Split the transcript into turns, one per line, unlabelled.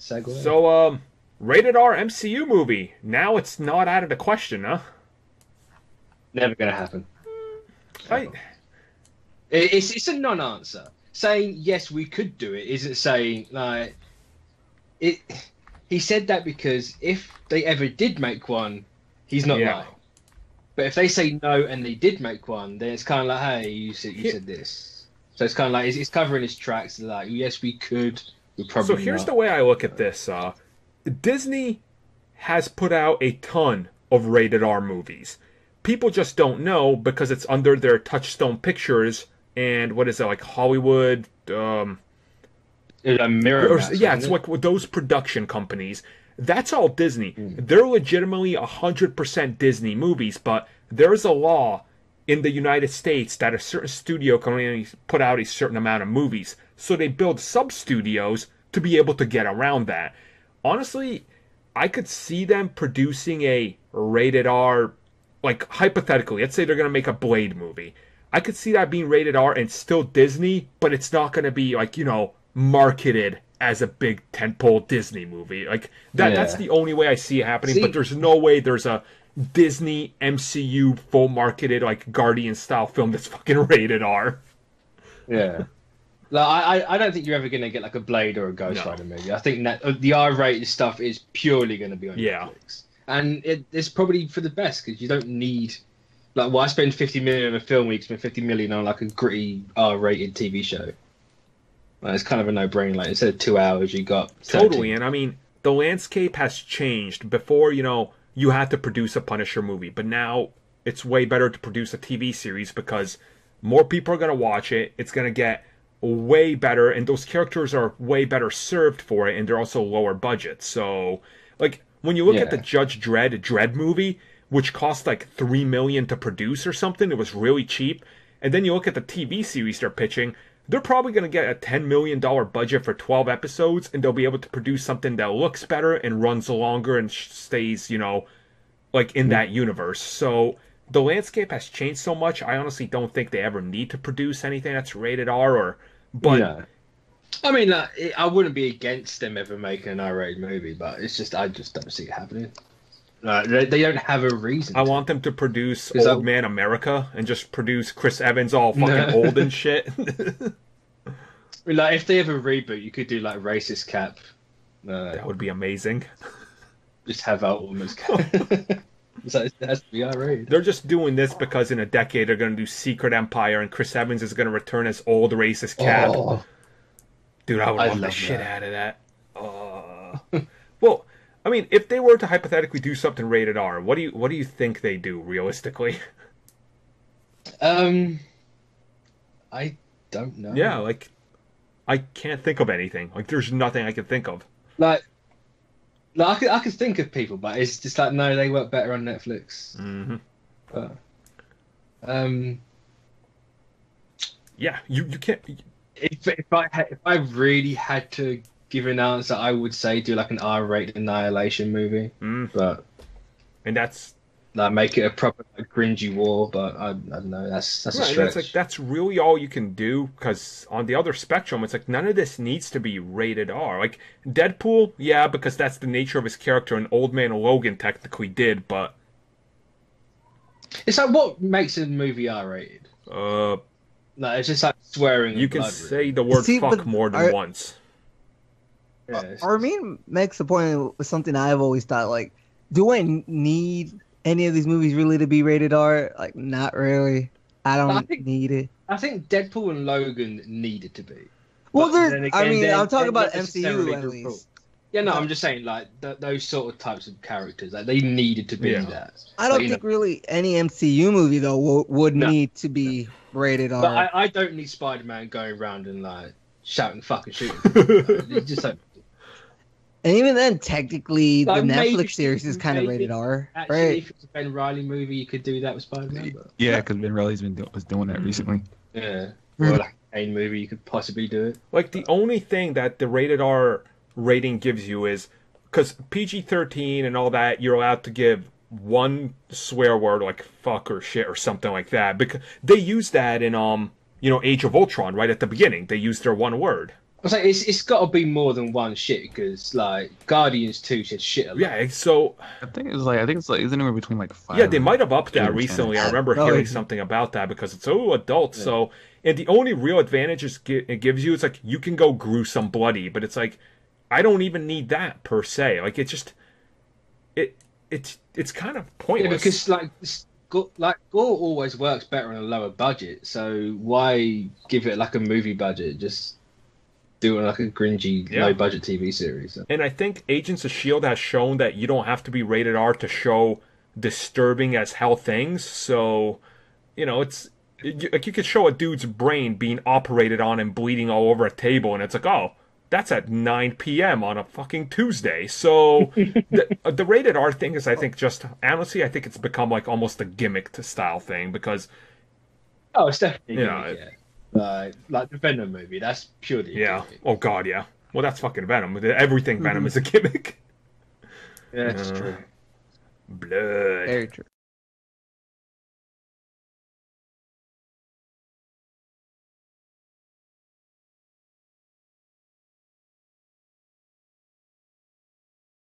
segue.
So, rated R MCU movie. Now it's not out of the question, huh?
Never gonna happen.
I,
It's a non-answer. Saying yes, we could do it isn't saying like it. He said that because if they ever did make one, he's not
yeah.
lying. But if they say no and they did make one, then it's kind of like, hey, you said this. So it's kind of like it's covering his tracks. Like, yes, we could. We
So
probably
here's
not.
the way I look at this. Disney has put out a ton of rated R movies. People just don't know because it's under their Touchstone Pictures and what is it, like Hollywood?
It's a Miramax,
Yeah,
wasn't
it's
it?
like with those production companies. That's all Disney.
Mm.
They're legitimately 100% Disney movies, but there's a law in the United States that a certain studio can only put out a certain amount of movies. So they build sub studios to be able to get around that. Honestly, I could see them producing a rated R, like hypothetically, let's say they're going to make a Blade movie. I could see that being rated R and still Disney, but it's not going to be like, marketed as a big tentpole Disney movie. Like that's
Yeah.
the only way I see it happening, but
See,
there's no way there's a Disney MCU full marketed like Guardian style film that's fucking rated R.
yeah. Like, I don't think you're ever gonna get like a Blade or a Ghost
No.
Rider movie. I think that the R-rated stuff is purely gonna be on
Yeah.
Netflix, and it's probably for the best because you don't need like. Why spend 50 million on a film when you can spend 50 million on like a gritty R-rated TV show? Like, it's kind of a no-brainer. Like instead of 2 hours, you got 13.
Totally, and I mean the landscape has changed. Before, you had to produce a Punisher movie, but now it's way better to produce a TV series because more people are gonna watch it. It's gonna get way better, and those characters are way better served for it, and they're also lower budget. So, like when you look at the
Yeah.
Judge Dredd movie, which cost like 3 million to produce or something, it was really cheap. And then you look at the TV series they're pitching, they're probably going to get a $10 million budget for 12 episodes, and they'll be able to produce something that looks better and runs longer and stays, like in that universe. So the landscape has changed so much. I honestly don't think they ever need to produce anything that's rated R or. But
No. I mean, I wouldn't be against them ever making an R-rated movie, but it's just I just don't see it happening. They don't have a reason.
I want them to produce
Is
Old
that-
Man America and just produce Chris Evans all fucking
No.
old and shit.
I mean, like if they ever reboot, you could do like racist Cap.
That would be amazing.
Just have out almost Cap. So it has to be R-rated.
They're just doing this because in a decade they're going to do Secret Empire and Chris Evans is going to return as old racist Cap.
Oh,
Dude, I would
I
love the
love
shit
that.
out of that. Well, I mean, if they were to hypothetically do something rated R, what do you think they do realistically?
I don't know.
Yeah, like I can't think of anything. Like there's nothing I can think of.
Like I could think of people, but it's just like no, they work better on Netflix.
Hmm.
But, um,
Yeah, you can't.
if I really had to give an answer, I would say do like an R-rated Annihilation movie,
Mm,
but
and that's
like make it a proper like, cringy war. But I don't know. That's a
right. And
stretch.
that's really all you can do because on the other spectrum, it's like none of this needs to be rated R. Like Deadpool, yeah, because that's the nature of his character, and Old Man Logan technically did, but
It's like what makes a movie R-rated?
uh,
Like it's just like swearing.
you
and
can
blood,
say the word
See,
fuck
but
more than
are-
once.
really. Yeah, it's
Armin makes a point with something I've always thought, like, do I need any of these movies really to be rated R? Like, not really. I
I
don't
think-
need it.
I think Deadpool and Logan needed to be.
Well,
But
there's,
then
I
again,
mean,
they're-
I'm talking
they're
about
not necessarily
MCU at
good
least.
rules. Yeah, no, I'm just saying like those sort of types of characters, like they needed to be
Yeah.
that.
I don't
But, you
think really any MCU movie though would
No.
need to be rated R.
But I don't need Spider-Man going around and like shouting "fuck" and shooting. You just don't.
And even then, technically,
Like,
the
maybe-
Netflix series is kind of
maybe-
rated R,
Actually,
right?
if it's a Ben Riley movie, you could do that with Spider-Man. But,
Yeah, because Ben Riley's was doing that recently.
yeah, or like a Kane movie, you could possibly do it.
Like the only thing that the rated R rating gives you is because PG-13 and all that, you're allowed to give one swear word like fuck or shit or something like that because they use that in Age of Ultron right at the beginning. They used their one word.
was like, it's got to be more than one shit because like Guardians 2 said shit a lot.
Yeah, so
I think it's like isn't it between like 5?
yeah, they might have upped that
8 or 10?
recently. I remember
No,
hearing
it-
something about that because it's so adult. So, and the only real advantage it gives you is like you can go gruesome, bloody, but it's like I don't even need that per se. Like it's just it's kind of
Yeah,
pointless.
because like gore always works better on a lower budget. So why give it like a movie budget? Just do it like a cringy
Yeah.
low budget TV series.
And I think Agents of S.H.I.E.L.D. has shown that you don't have to be rated R to show disturbing as hell things. So, it's like you could show a dude's brain being operated on and bleeding all over a table, and it's like, oh, that's at 9 p.m. on a fucking Tuesday. So the rated R thing is, I think, just honestly, I think it's become like almost a gimmick to style thing because
Oh, it's definitely
Yeah.
yeah. Like the Venom movie, that's purely a
yeah,
gimmick.
oh god, yeah. Well, that's fucking Venom. Everything Venom is a gimmick.
Yeah, that's
Uh,
true.
Blood.
Very true.